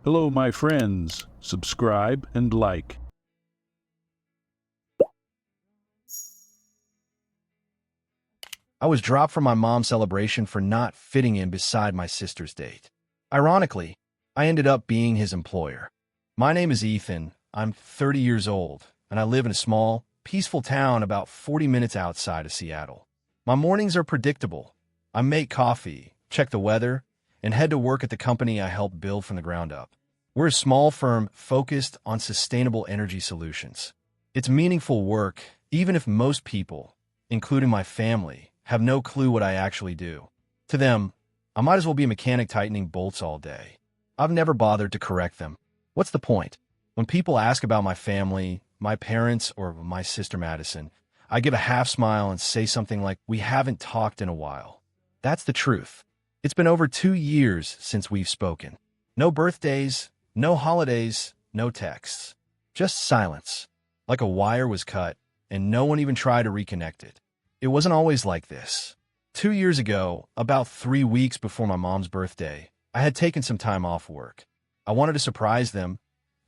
Hello, my friends. Subscribe and like. I was dropped from my mom's celebration for not fitting in beside my sister's date. Ironically, I ended up being his employer. My name is Ethan. I'm 30 years old, and I live in a small, peaceful town about 40 minutes outside of Seattle. My mornings are predictable. I make coffee, check the weather, and head to work at the company I helped build from the ground up. We're a small firm focused on sustainable energy solutions. It's meaningful work, even if most people, including my family, have no clue what I actually do. To them, I might as well be a mechanic tightening bolts all day. I've never bothered to correct them. What's the point? When people ask about my family, my parents, or my sister Madison, I give a half smile and say something like, "We haven't talked in a while." That's the truth. It's been over 2 years since we've spoken. No birthdays, no holidays, no texts. Just silence. Like a wire was cut, and no one even tried to reconnect it. It wasn't always like this. 2 years ago, about 3 weeks before my mom's birthday, I had taken some time off work. I wanted to surprise them,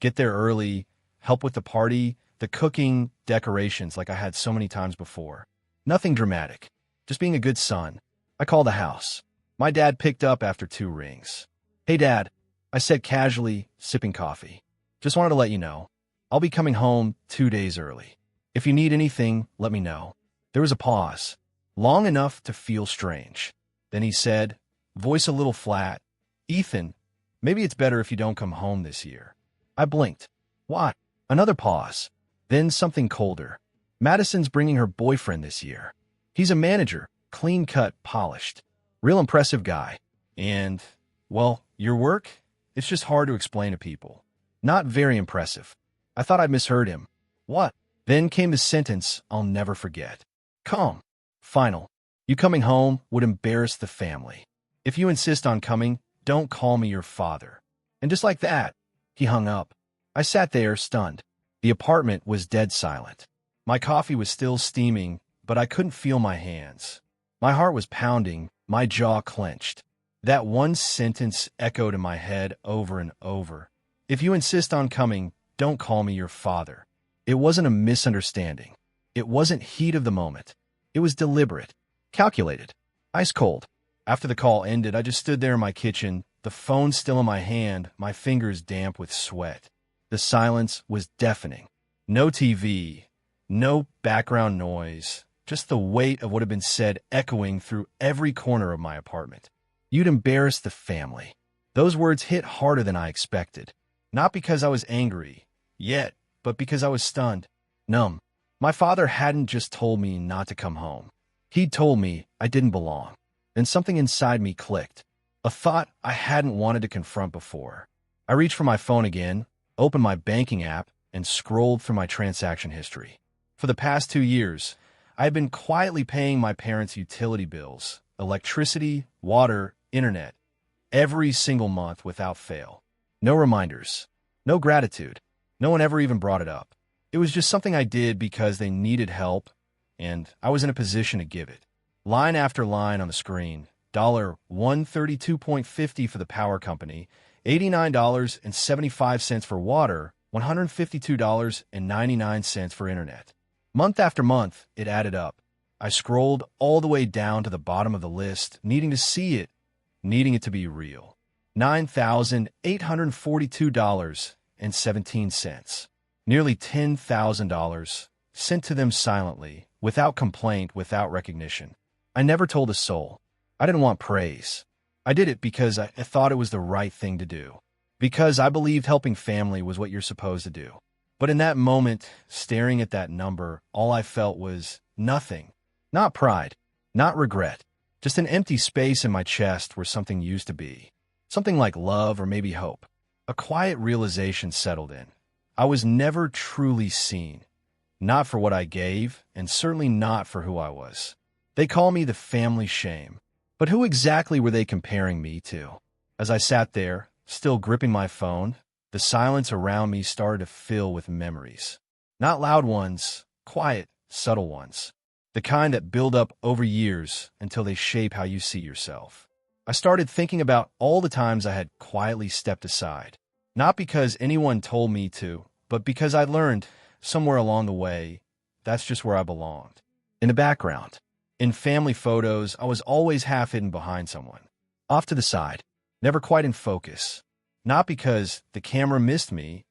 get there early, help with the party, the cooking, decorations like I had so many times before. Nothing dramatic, just being a good son. I called the house. My dad picked up after 2 rings. "Hey, Dad," I said casually, sipping coffee. "Just wanted to let you know, I'll be coming home 2 days early. If you need anything, let me know." There was a pause, long enough to feel strange. Then he said, voice a little flat, "Ethan, maybe it's better if you don't come home this year." I blinked. What? Another pause. Then something colder. "Madison's bringing her boyfriend this year. He's a manager, clean-cut, polished. Real impressive guy. And, well, your work? It's just hard to explain to people. Not very impressive." I thought I'd misheard him. "What?" Then came the sentence I'll never forget. Calm. Final. "You coming home would embarrass the family. If you insist on coming, don't call me your father." And just like that, he hung up. I sat there, stunned. The apartment was dead silent. My coffee was still steaming, but I couldn't feel my hands. My heart was pounding, my jaw clenched. That one sentence echoed in my head over and over. "If you insist on coming, don't call me your father." It wasn't a misunderstanding. It wasn't heat of the moment. It was deliberate, calculated, ice cold. After the call ended, I just stood there in my kitchen, the phone still in my hand, my fingers damp with sweat. The silence was deafening. No TV, no background noise, just the weight of what had been said echoing through every corner of my apartment. "You'd embarrass the family." Those words hit harder than I expected. Not because I was angry, yet, but because I was stunned, numb. My father hadn't just told me not to come home. He'd told me I didn't belong. And something inside me clicked. A thought I hadn't wanted to confront before. I reached for my phone again, opened my banking app, and scrolled through my transaction history. For the past 2 years, I had been quietly paying my parents' utility bills, electricity, water, internet, every single month without fail. No reminders, no gratitude. No one ever even brought it up. It was just something I did because they needed help, and I was in a position to give it. Line after line on the screen, $132.50 for the power company, $89.75 for water, $152.99 for internet. Month after month, it added up. I scrolled all the way down to the bottom of the list, needing to see it, needing it to be real. $9,842.17. Nearly $10,000, sent to them silently, without complaint, without recognition. I never told a soul. I didn't want praise. I did it because I thought it was the right thing to do. Because I believed helping family was what you're supposed to do. But in that moment, staring at that number, all I felt was nothing. Not pride, not regret. Just an empty space in my chest where something used to be. Something like love or maybe hope. A quiet realization settled in. I was never truly seen. Not for what I gave, and certainly not for who I was. They call me the family shame. But who exactly were they comparing me to? As I sat there, still gripping my phone, the silence around me started to fill with memories. Not loud ones, quiet, subtle ones. The kind that build up over years until they shape how you see yourself. I started thinking about all the times I had quietly stepped aside. Not because anyone told me to, but because I learned somewhere along the way that's just where I belonged. In the background. In family photos, I was always half hidden behind someone. Off to the side, never quite in focus. Not because the camera missed me,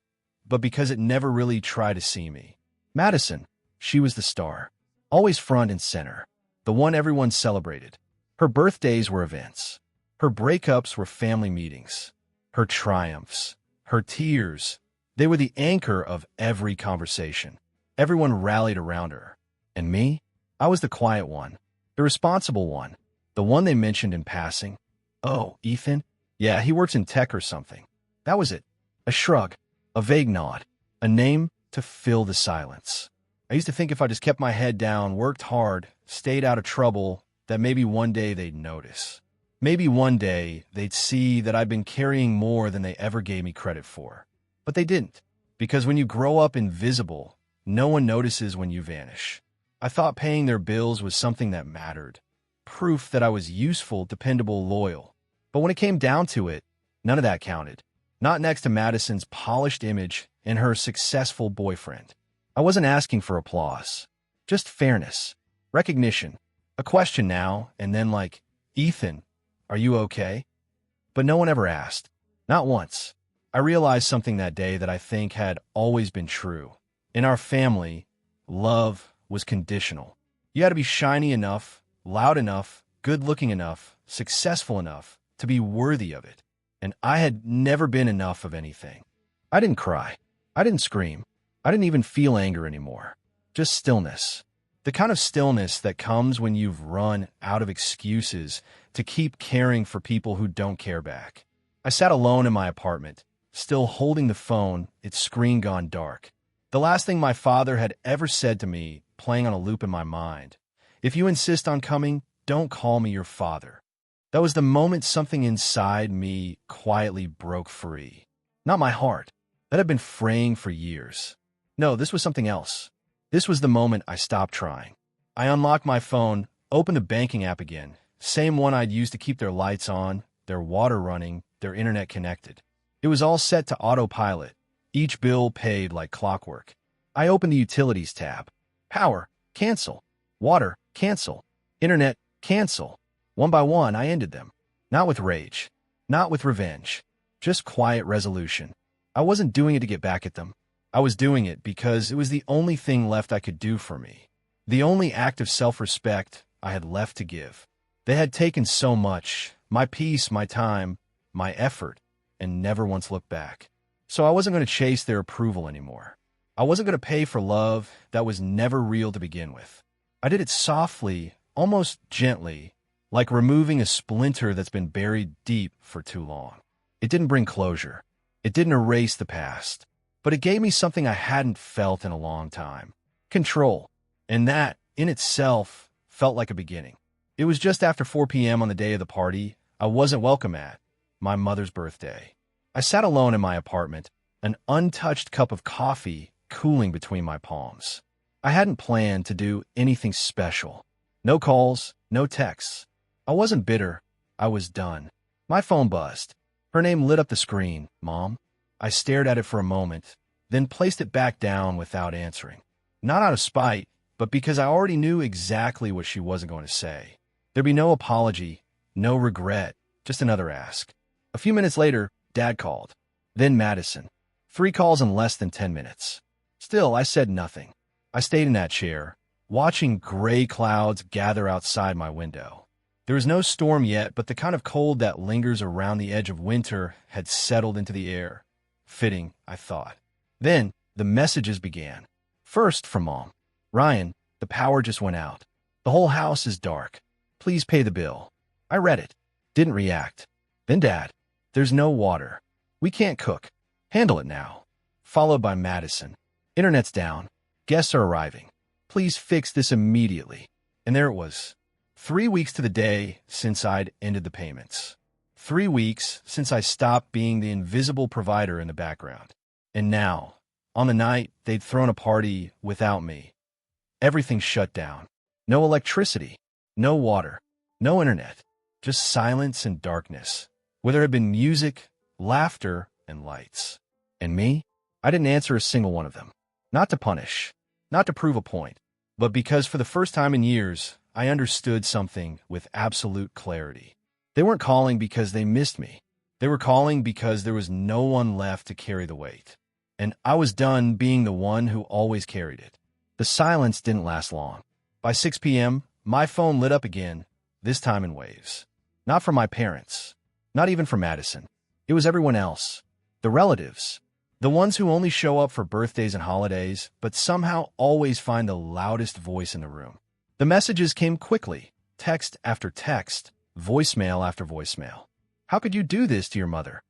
but because it never really tried to see me. Madison, she was the star. Always front and center. The one everyone celebrated. Her birthdays were events. Her breakups were family meetings. Her triumphs. Her tears. They were the anchor of every conversation. Everyone rallied around her. And me? I was the quiet one. The responsible one. The one they mentioned in passing. Oh, Ethan? Yeah, he works in tech or something. That was it. A shrug. A vague nod. A name to fill the silence. I used to think if I just kept my head down, worked hard, stayed out of trouble, that maybe one day they'd notice. Maybe one day they'd see that I'd been carrying more than they ever gave me credit for. But they didn't. Because when you grow up invisible, no one notices when you vanish. I thought paying their bills was something that mattered. Proof that I was useful, dependable, loyal. But when it came down to it, none of that counted. Not next to Madison's polished image and her successful boyfriend. I wasn't asking for applause. Just fairness. Recognition. A question now, and then like, Ethan, are you okay? But no one ever asked. Not once. I realized something that day that I think had always been true. In our family, love was conditional. You had to be shiny enough, loud enough, good-looking enough, successful enough to be worthy of it. And I had never been enough of anything. I didn't cry. I didn't scream. I didn't even feel anger anymore. Just stillness. The kind of stillness that comes when you've run out of excuses to keep caring for people who don't care back. I sat alone in my apartment, still holding the phone, its screen gone dark. The last thing my father had ever said to me, playing on a loop in my mind. If you insist on coming, don't call me your father. That was the moment something inside me quietly broke free. Not my heart. That had been fraying for years. No, this was something else. This was the moment I stopped trying. I unlocked my phone, opened the banking app again, same one I'd used to keep their lights on, their water running, their internet connected. It was all set to autopilot, each bill paid like clockwork. I opened the Utilities tab. Power, cancel. Water, cancel. Internet, cancel. One by one, I ended them. Not with rage. Not with revenge. Just quiet resolution. I wasn't doing it to get back at them. I was doing it because it was the only thing left I could do for me. The only act of self-respect I had left to give. They had taken so much, my peace, my time, my effort, and never once looked back. So I wasn't going to chase their approval anymore. I wasn't going to pay for love that was never real to begin with. I did it softly, almost gently, like removing a splinter that's been buried deep for too long. It didn't bring closure. It didn't erase the past. But it gave me something I hadn't felt in a long time. Control. And that, in itself, felt like a beginning. It was just after 4 p.m. on the day of the party I wasn't welcome at, my mother's birthday. I sat alone in my apartment, an untouched cup of coffee cooling between my palms. I hadn't planned to do anything special. No calls, no texts. I wasn't bitter. I was done. My phone buzzed. Her name lit up the screen, Mom. I stared at it for a moment, then placed it back down without answering. Not out of spite, but because I already knew exactly what she wasn't going to say. There'd be no apology, no regret, just another ask. A few minutes later, Dad called. Then Madison. 3 calls in less than 10 minutes. Still, I said nothing. I stayed in that chair, watching gray clouds gather outside my window. There was no storm yet, but the kind of cold that lingers around the edge of winter had settled into the air. Fitting, I thought. Then, the messages began. First from Mom. Ryan, the power just went out. The whole house is dark. Please pay the bill. I read it. Didn't react. Then Dad. There's no water. We can't cook. Handle it now. Followed by Madison. Internet's down. Guests are arriving. Please fix this immediately. And there it was. 3 weeks to the day since I'd ended the payments. 3 weeks since I stopped being the invisible provider in the background. And now, on the night they'd thrown a party without me, everything shut down. No electricity, no water, no internet, just silence and darkness. Where there had been music, laughter, and lights. And me? I didn't answer a single one of them. Not to punish, not to prove a point, but because for the first time in years, I understood something with absolute clarity. They weren't calling because they missed me. They were calling because there was no one left to carry the weight. And I was done being the one who always carried it. The silence didn't last long. By 6 p.m., my phone lit up again, this time in waves. Not from my parents. Not even from Madison. It was everyone else. The relatives. The ones who only show up for birthdays and holidays, but somehow always find the loudest voice in the room. The messages came quickly, text after text, voicemail after voicemail. How could you do this to your mother?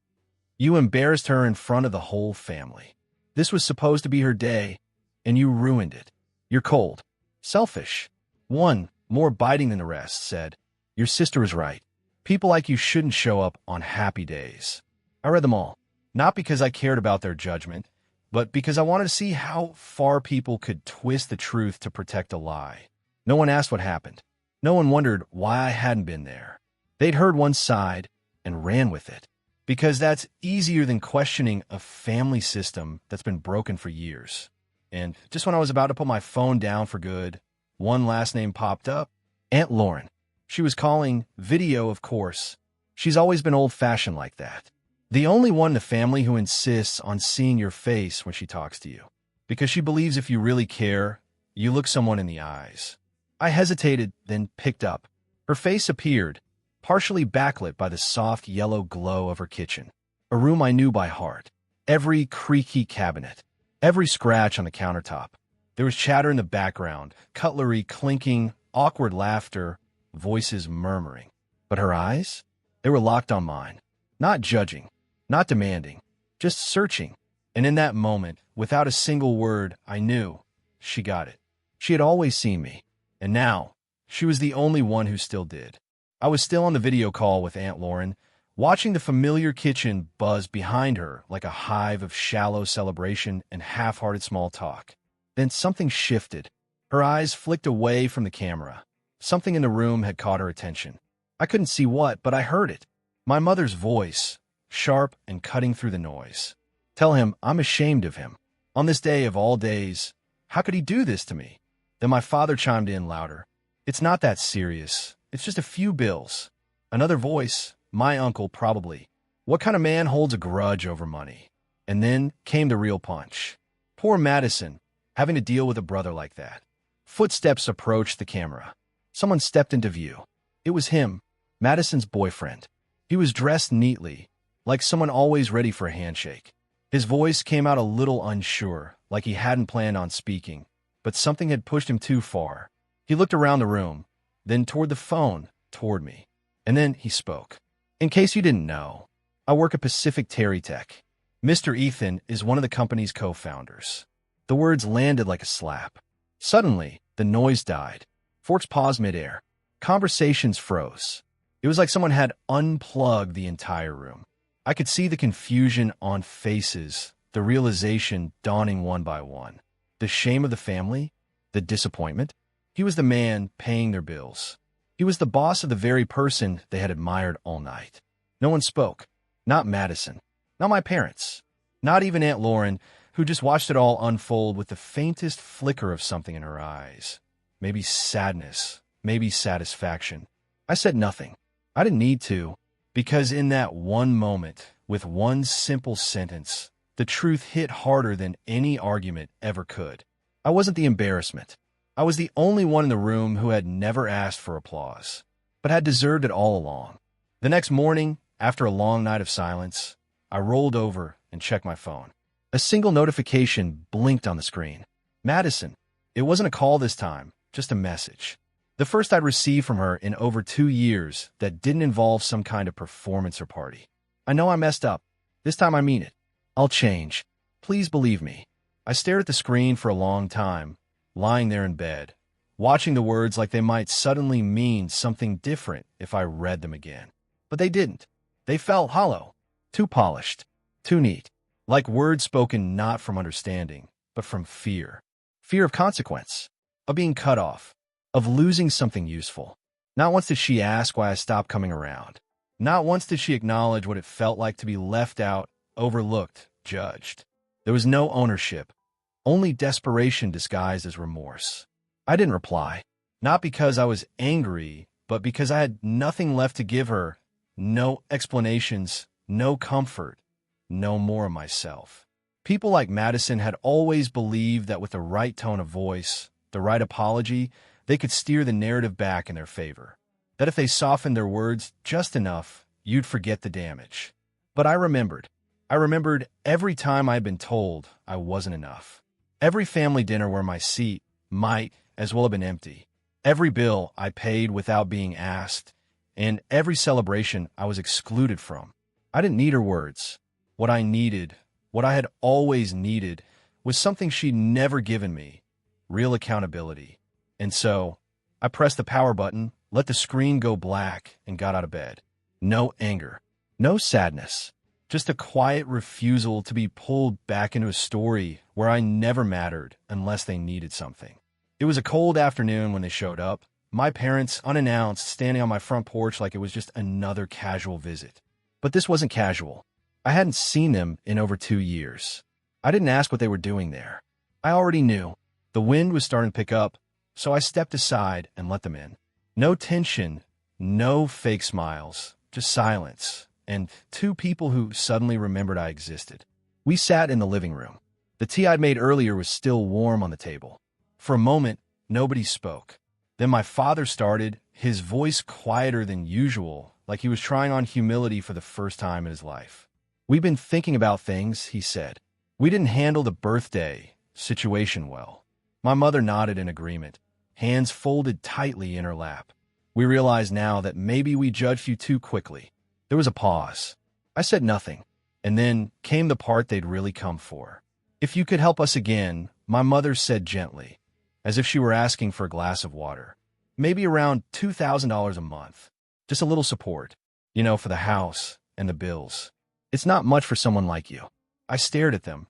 You embarrassed her in front of the whole family. This was supposed to be her day, and you ruined it. You're cold. Selfish. One, more biting than the rest, said, "Your sister is right. People like you shouldn't show up on happy days." I read them all, not because I cared about their judgment, but because I wanted to see how far people could twist the truth to protect a lie. No one asked what happened. No one wondered why I hadn't been there. They'd heard one side and ran with it, because that's easier than questioning a family system that's been broken for years. And just when I was about to put my phone down for good, one last name popped up. Aunt Lauren. She was calling, video, of course. She's always been old-fashioned like that. The only one in the family who insists on seeing your face when she talks to you, because she believes if you really care, you look someone in the eyes. I hesitated, then picked up. Her face appeared, partially backlit by the soft yellow glow of her kitchen, a room I knew by heart. Every creaky cabinet, every scratch on the countertop. There was chatter in the background, cutlery clinking, awkward laughter, voices murmuring. But her eyes? They were locked on mine. Not judging, not demanding, just searching. And in that moment, without a single word, I knew she got it. She had always seen me. And now, she was the only one who still did. I was still on the video call with Aunt Lauren, watching the familiar kitchen buzz behind her like a hive of shallow celebration and half-hearted small talk. Then something shifted. Her eyes flicked away from the camera. Something in the room had caught her attention. I couldn't see what, but I heard it. My mother's voice, sharp and cutting through the noise. "Tell him I'm ashamed of him. On this day of all days, how could he do this to me?" Then my father chimed in louder. "It's not that serious. It's just a few bills." Another voice, my uncle probably. "What kind of man holds a grudge over money?" And then came the real punch. Poor Madison, having to deal with a brother like that. Footsteps approached the camera. Someone stepped into view. It was him, Madison's boyfriend. He was dressed neatly, like someone always ready for a handshake. His voice came out a little unsure, like he hadn't planned on speaking, but something had pushed him too far. He looked around the room, then toward the phone, toward me. And then he spoke. "In case you didn't know, I work at Pacific Terry Tech. Mr. Ethan is one of the company's co-founders." The words landed like a slap. Suddenly, the noise died. Forks paused midair. Conversations froze. It was like someone had unplugged the entire room. I could see the confusion on faces, the realization dawning one by one. The shame of the family, the disappointment. He was the man paying their bills. He was the boss of the very person they had admired all night. No one spoke. Not Madison. Not my parents. Not even Aunt Lauren, who just watched it all unfold with the faintest flicker of something in her eyes. Maybe sadness. Maybe satisfaction. I said nothing. I didn't need to, because in that one moment, with one simple sentence, the truth hit harder than any argument ever could. I wasn't the embarrassment. I was the only one in the room who had never asked for applause, but had deserved it all along. The next morning, after a long night of silence, I rolled over and checked my phone. A single notification blinked on the screen. Madison. It wasn't a call this time, just a message. The first I'd received from her in over 2 years that didn't involve some kind of performance or party. "I know I messed up. This time I mean it. I'll change. Please believe me." I stared at the screen for a long time, lying there in bed, watching the words like they might suddenly mean something different if I read them again. But they didn't. They felt hollow, too polished, too neat, like words spoken not from understanding, but from fear. Fear of consequence, of being cut off, of losing something useful. Not once did she ask why I stopped coming around. Not once did she acknowledge what it felt like to be left out overlooked, judged. There was no ownership, only desperation disguised as remorse. I didn't reply, not because I was angry, but because I had nothing left to give her, no explanations, no comfort, no more of myself. People like Madison had always believed that with the right tone of voice, the right apology, they could steer the narrative back in their favor. That if they softened their words just enough, you'd forget the damage. But I remembered. I remembered every time I'd been told I wasn't enough. Every family dinner where my seat might as well have been empty. Every bill I paid without being asked. And every celebration I was excluded from. I didn't need her words. What I needed, what I had always needed, was something she'd never given me. Real accountability. And so, I pressed the power button, let the screen go black, and got out of bed. No anger. No sadness. Just a quiet refusal to be pulled back into a story where I never mattered unless they needed something. It was a cold afternoon when they showed up. My parents, unannounced, standing on my front porch like it was just another casual visit. But this wasn't casual. I hadn't seen them in over 2 years. I didn't ask what they were doing there. I already knew. The wind was starting to pick up, so I stepped aside and let them in. No tension, no fake smiles, just silence, and 2 people who suddenly remembered I existed. We sat in the living room. The tea I'd made earlier was still warm on the table. For a moment, nobody spoke. Then my father started, his voice quieter than usual, like he was trying on humility for the first time in his life. "We've been thinking about things," he said. "We didn't handle the birthday situation well." My mother nodded in agreement, hands folded tightly in her lap. "We realize now that maybe we judged you too quickly." There was a pause. I said nothing, and then came the part they'd really come for. "If you could help us again," my mother said gently, as if she were asking for a glass of water. "Maybe around $2,000 a month. Just a little support, for the house and the bills. It's not much for someone like you." I stared at them.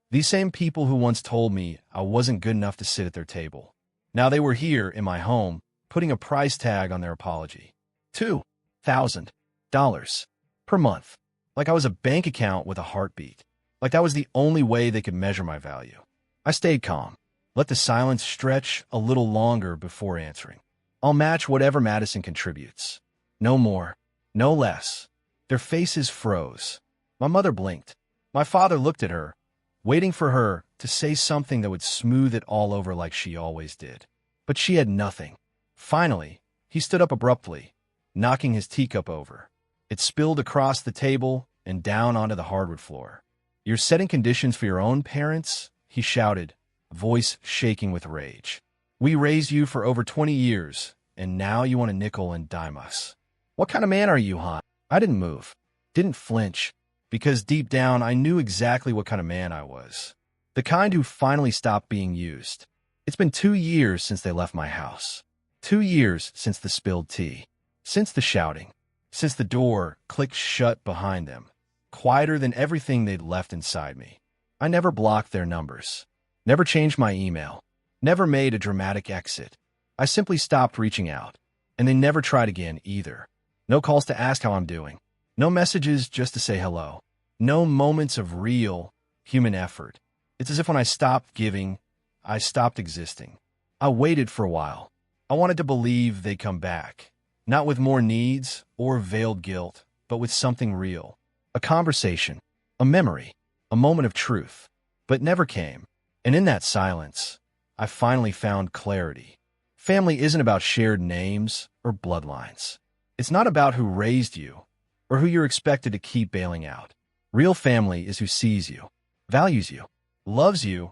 These same people who once told me I wasn't good enough to sit at their table. Now they were here in my home, putting a price tag on their apology. $2,000 per month. Like I was a bank account with a heartbeat. Like that was the only way they could measure my value. I stayed calm. Let the silence stretch a little longer before answering. "I'll match whatever Madison contributes. No more, no less." Their faces froze. My mother blinked. My father looked at her, waiting for her to say something that would smooth it all over like she always did. But she had nothing. Finally, he stood up abruptly, knocking his teacup over. It spilled across the table and down onto the hardwood floor. "You're setting conditions for your own parents?" he shouted, voice shaking with rage. "We raised you for over 20 years, and now you want to nickel and dime us. What kind of man are you, hon?" I didn't move, didn't flinch, because deep down I knew exactly what kind of man I was. The kind who finally stopped being used. It's been 2 years since they left my house. 2 years since the spilled tea. Since the shouting. Since the door clicked shut behind them. Quieter than everything they'd left inside me. I never blocked their numbers. Never changed my email. Never made a dramatic exit. I simply stopped reaching out. And they never tried again either. No calls to ask how I'm doing. No messages just to say hello. No moments of real, human effort. It's as if when I stopped giving, I stopped existing. I waited for a while. I wanted to believe they'd come back. Not with more needs or veiled guilt, but with something real. A conversation. A memory. A moment of truth. But it never came. And in that silence, I finally found clarity. Family isn't about shared names or bloodlines. It's not about who raised you or who you're expected to keep bailing out. Real family is who sees you, values you, loves you,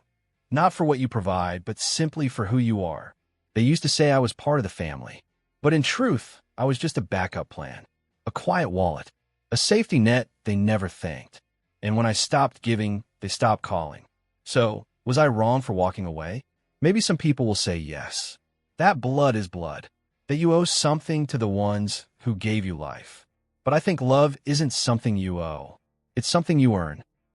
not for what you provide, but simply for who you are. They used to say I was part of the family, but in truth, I was just a backup plan, a quiet wallet, a safety net they never thanked. And when I stopped giving, they stopped calling. So, was I wrong for walking away? Maybe some people will say yes. That blood is blood, that you owe something to the ones who gave you life. But I think love isn't something you owe. It's something you earn.